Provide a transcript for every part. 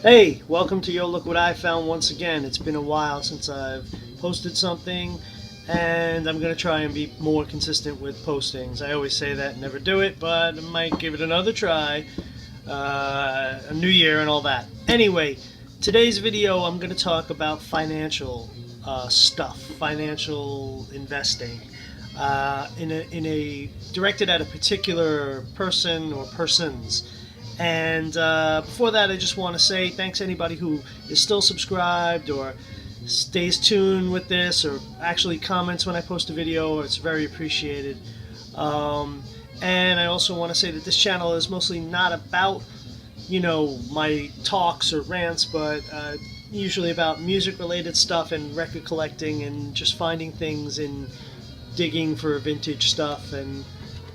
Hey, welcome to Yo Look What I Found once again. It's been a while since I've posted something, and I'm going to try and be more consistent with postings. I always say that, never do it, but I might give it another try. A new year and all that. Anyway, today's video I'm going to talk about financial stuff, financial investing. In a directed at a particular person or persons. And before that, I just want to say thanks to anybody who is still subscribed or stays tuned with this or actually comments when I post a video. It's very appreciated. And I also want to say that this channel is mostly not about, my talks or rants, but usually about music-related stuff and record collecting and just finding things and digging for vintage stuff. And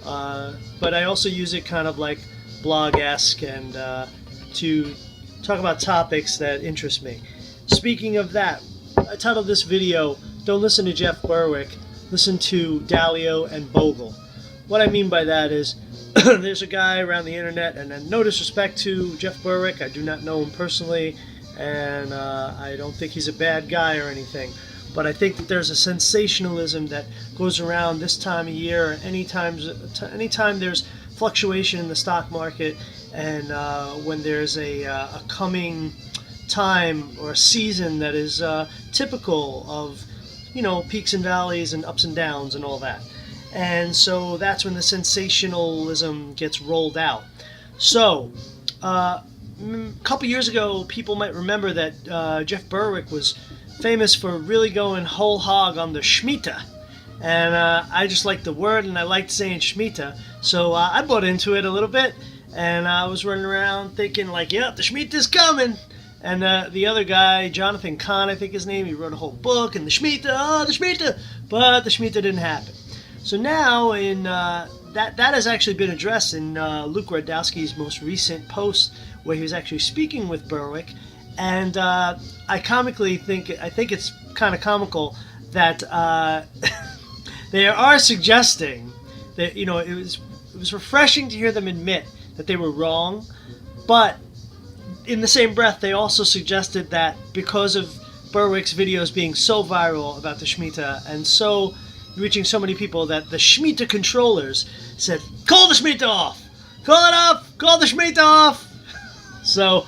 but I also use it kind of like blog-esque and to talk about topics that interest me. Speaking of that, I titled this video, Don't Listen to Jeff Berwick, Listen to Dalio and Bogle. What I mean by that is, there's a guy around the internet, and no disrespect to Jeff Berwick, I do not know him personally, and I don't think he's a bad guy or anything, but I think that there's a sensationalism that goes around this time of year, anytime there's fluctuation in the stock market, and when there's a coming time or a season that is typical of peaks and valleys and ups and downs and all that. And so that's when the sensationalism gets rolled out. So a couple years ago, people might remember that Jeff Berwick was famous for really going whole hog on the Shemitah. And I just liked the word, and I liked saying Shemitah, so I bought into it a little bit, and I was running around thinking like, yep, the Shemitah's coming. And the other guy, Jonathan Kahn, I think his name, he wrote a whole book, and the Shemitah, but the Shemitah didn't happen. So now, that has actually been addressed in Luke Radowski's most recent post, where he was actually speaking with Berwick, and I think it's kind of comical that they are suggesting that it was refreshing to hear them admit that they were wrong, but in the same breath they also suggested that because of Berwick's videos being so viral about the Shemitah and so reaching so many people, that the Shemitah controllers said, call the Shemitah off! Call it off! Call the Shemitah off! So,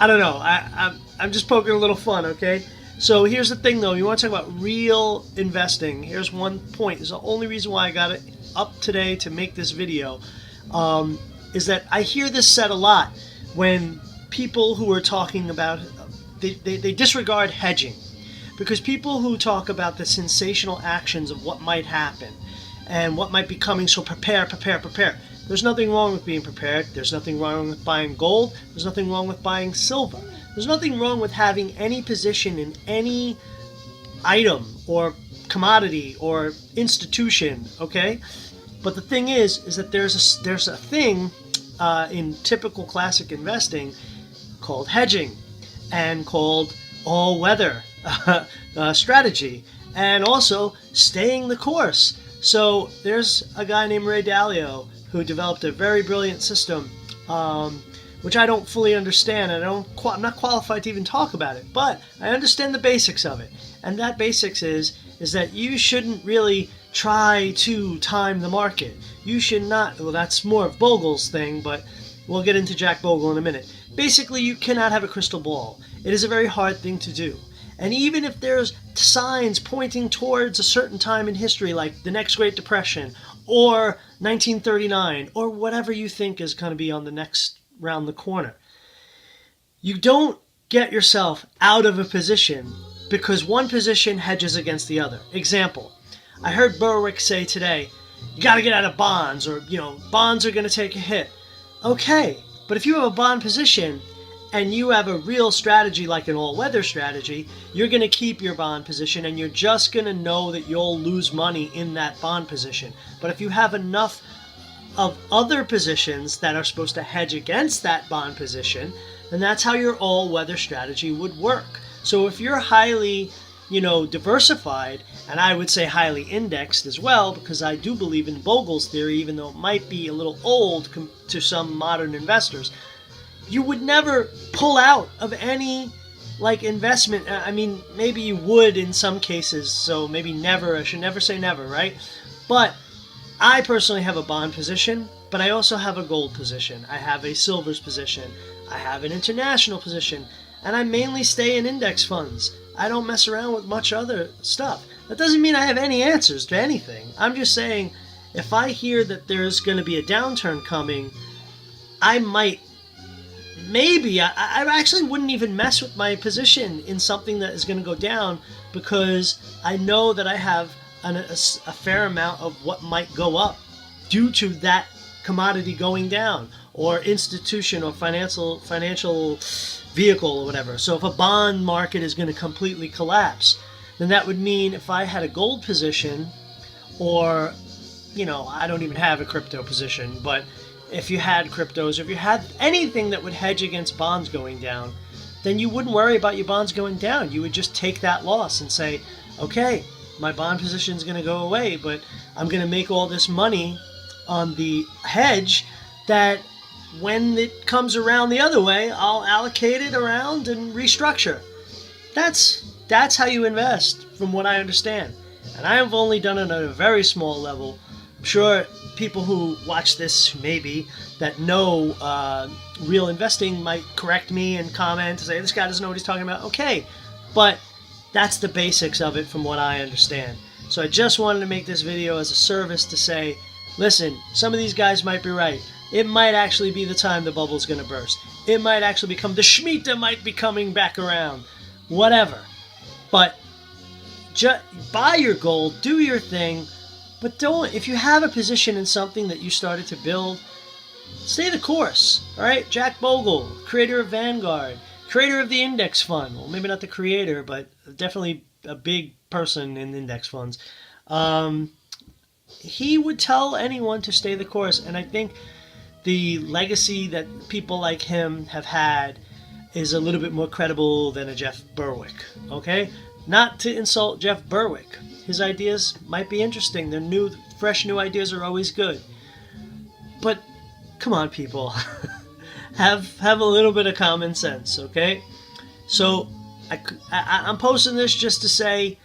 I don't know. I'm just poking a little fun, okay? So here's the thing, though. You want to talk about real investing. Here's one point. It's the only reason why I got it up today to make this video, is that I hear this said a lot when people who are talking about, they disregard hedging. Because people who talk about the sensational actions of what might happen and what might be coming, so prepare. There's nothing wrong with being prepared. There's nothing wrong with buying gold. There's nothing wrong with buying silver. There's nothing wrong with having any position in any item or commodity or institution, okay? But the thing is that there's a thing in typical classic investing called hedging and called all-weather strategy, and also staying the course. So there's a guy named Dalio who developed a very brilliant system, which I don't fully understand, and I'm not qualified to even talk about it, but I understand the basics of it. And that basics is that you shouldn't really try to time the market. You should not, well, that's more of Bogle's thing, but we'll get into Jack Bogle in a minute. Basically, you cannot have a crystal ball. It is a very hard thing to do. And even if there's signs pointing towards a certain time in history, like the next Great Depression, or 1939, or whatever you think is going to be on the next round the corner, you don't get yourself out of a position because one position hedges against the other. Example, I heard Berwick say today, you got to get out of bonds, or bonds are going to take a hit. Okay, but if you have a bond position and you have a real strategy like an all-weather strategy, you're going to keep your bond position, and you're just going to know that you'll lose money in that bond position. But if you have enough of other positions that are supposed to hedge against that bond position, then that's how your all-weather strategy would work. So if you're highly, diversified, and I would say highly indexed as well, because I do believe in Bogle's theory, even though it might be a little old to some modern investors, you would never pull out of any like investment. I mean, maybe you would in some cases, so maybe never. I should never say never, right? But I personally have a bond position, but I also have a gold position. I have a silvers position. I have an international position, and I mainly stay in index funds. I don't mess around with much other stuff. That doesn't mean I have any answers to anything. I'm just saying, if I hear that there's going to be a downturn coming, I might, maybe, I actually wouldn't even mess with my position in something that is going to go down, because I know that I have a fair amount of what might go up due to that commodity going down, or institution or financial vehicle or whatever. So if a bond market is going to completely collapse, then that would mean if I had a gold position, or, you know, I don't even have a crypto position, but if you had cryptos, or if you had anything that would hedge against bonds going down, then you wouldn't worry about your bonds going down. You would just take that loss and say, okay, my bond position is going to go away, but I'm going to make all this money on the hedge that when it comes around the other way, I'll allocate it around and restructure. That's how you invest, from what I understand. And I have only done it at a very small level. I'm sure people who watch this, maybe, that know real investing might correct me and comment and say, this guy doesn't know what he's talking about. Okay, but that's the basics of it from what I understand. So I just wanted to make this video as a service to say, listen, some of these guys might be right. It might actually be the time the bubble's going to burst. It might actually become, the Shemitah might be coming back around. Whatever. But buy your gold, do your thing, but don't, if you have a position in something that you started to build, stay the course. All right? Jack Bogle, creator of Vanguard, creator of the index fund. Well, maybe not the creator, but definitely a big person in index funds. He would tell anyone to stay the course, and I think the legacy that people like him have had is a little bit more credible than a Jeff Berwick, okay? Not to insult Jeff Berwick. His ideas might be interesting. They're new, fresh new ideas are always good. But come on, people. have a little bit of common sense, okay? So I'm posting this just to say,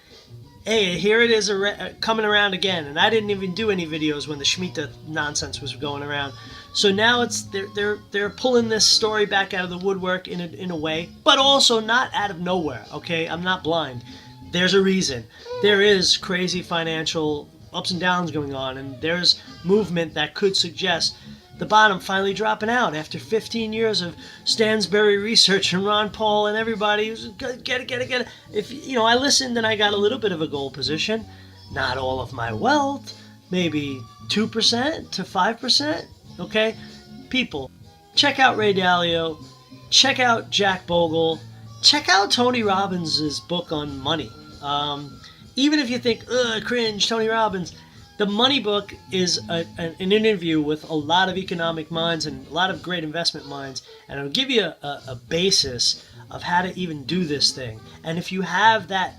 hey, here it is coming around again. And I didn't even do any videos when the Shemitah nonsense was going around. So now it's they're pulling this story back out of the woodwork in a way, but also not out of nowhere, okay? I'm not blind. There's a reason. There is crazy financial ups and downs going on, and there's movement that could suggest the bottom finally dropping out after 15 years of Stansberry research and Ron Paul and everybody who's get it. If you know, I listened and I got a little bit of a gold position, not all of my wealth, maybe 2% to 5%. Okay, people, check out Ray Dalio, check out Jack Bogle, check out Tony Robbins' book on money. Even if you think, ugh, cringe, Tony Robbins, the Money book is an interview with a lot of economic minds and a lot of great investment minds, and it'll give you a basis of how to even do this thing. And if you have that,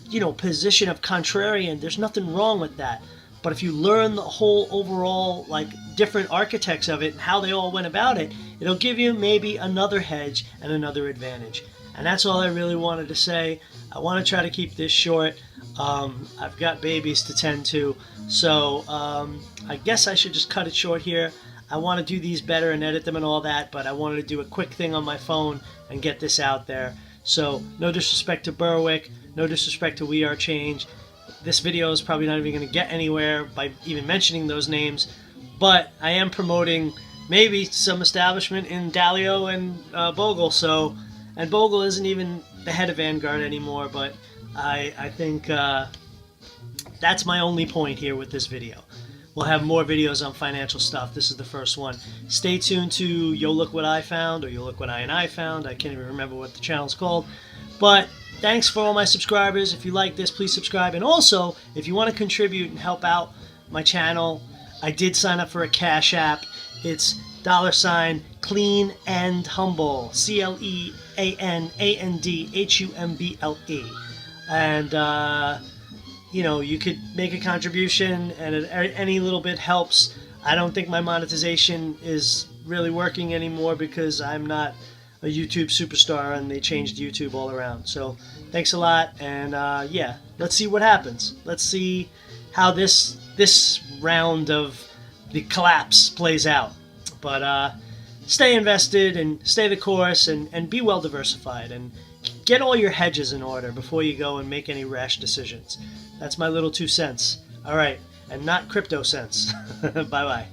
you know, position of contrarian, there's nothing wrong with that. But if you learn the whole overall, like, different architects of it and how they all went about it, it'll give you maybe another hedge and another advantage. And that's all I really wanted to say. I want to try to keep this short. I've got babies to tend to, so I guess I should just cut it short here. I want to do these better and edit them and all that, but I wanted to do a quick thing on my phone and get this out there. So no disrespect to Berwick, no disrespect to We Are Change. This video is probably not even going to get anywhere by even mentioning those names, but I am promoting maybe some establishment in Dalio and Bogle. So, and Bogle isn't even the head of Vanguard anymore, but I think that's my only point here with this video. We'll have more videos on financial stuff. This is the first one. Stay tuned to Yo Look What I Found, or Yo Look What I and I Found. I can't even remember what the channel's called. But thanks for all my subscribers. If you like this, please subscribe. And also, if you want to contribute and help out my channel, I did sign up for a Cash App. It's $ clean and humble. CLEANANDHUMBLE. And you know, you could make a contribution, and any little bit helps. I don't think my monetization is really working anymore because I'm not a YouTube superstar, and they changed YouTube all around. So thanks a lot, and yeah, let's see what happens. Let's see how this round of the collapse plays out. But stay invested and stay the course, and be well diversified, and get all your hedges in order before you go and make any rash decisions. That's my little 2 cents. All right, and not crypto cents. Bye bye.